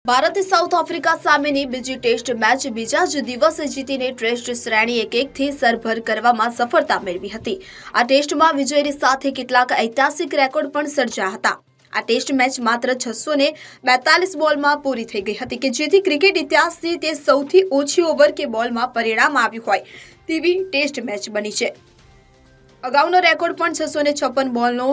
ભારતે south Africa સામેની બીજી ટેસ્ટ મેચ બીજા જ દિવસે જીતીને ટેસ્ટ શ્રેણી 1-1થી સરભર કરવામાં સફળતા મેળવી હતી। આ ટેસ્ટમાં વિજયની સાથે કેટલાક ઐતિહાસિક રેકોર્ડ પણ સર્જાયા હતા। આ ટેસ્ટ મેચ માત્ર 642 બોલમાં પૂરી થઈ ગઈ હતી કે જેથી ક્રિકેટ ઇતિહાસની તે સૌથી ઓછી ઓવર કે બોલમાં પરિણામ આવ્યું હોય તેવી ટેસ્ટ મેચ બની છે। અગાઉનો રેકોર્ડ પણ 656 બોલનો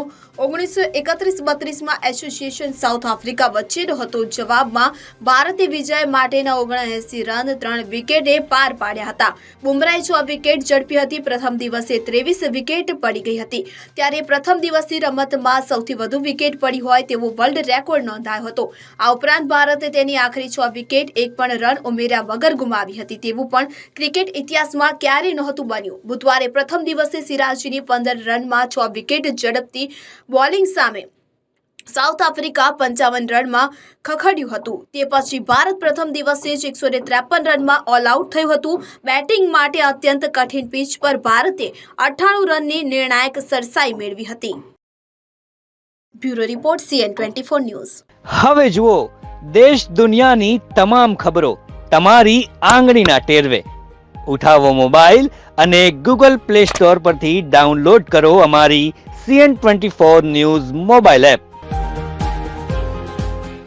1931-32માં એસોસિએશન સાઉથ આફ્રિકા વચ્ચેનો હતો। જવાબમાં ભારતે વિજય માટેના 79 રન 3 વિકેટે પાર પાડ્યા હતા। બુમરાહે 6 વિકેટ ઝડપી હતી। પ્રથમ દિવસે 23 વિકેટ પડી ગઈ હતી, ત્યારે પ્રથમ દિવસની રમતમાં સૌથી વધુ વિકેટ પડી હોય તેવો વર્લ્ડ રેકોર્ડ નોંધાયો હતો। આ ઉપરાંત ભારતે તેની આખરી 6 વિકેટ એક પણ રન ઉમેર્યા વગર ગુમાવી હતી, તેવું પણ ક્રિકેટ ઇતિહાસમાં ક્યારેય નહોતું બન્યું। બુધવારે પ્રથમ દિવસે સિરાજની 15 રનમાં 6 વિકેટ ઝડપતી બોલિંગ સામે સાઉથ આફ્રિકા 55 રનમાં ખખડ્યું હતું। તે પછી ભારત પ્રથમ દિવસે જ 153 રનમાં ઓલ આઉટ થયું હતું। બેટિંગ માટે અત્યંત કઠિન પિચ પર ભારતે 98 રનની નિર્ણાયક સરસાઈ મેળવી હતી। Bureau report CN24 news. હવે જુઓ દેશ દુનિયાની તમામ ખબરો તમારી આંગળીના ટેરવે। ઉઠાવો મોબાઈલ અને ગૂગલ પ્લે સ્ટોર પરથી ડાઉનલોડ કરો અમારી CN24 ન્યૂઝ મોબાઈલ એપ।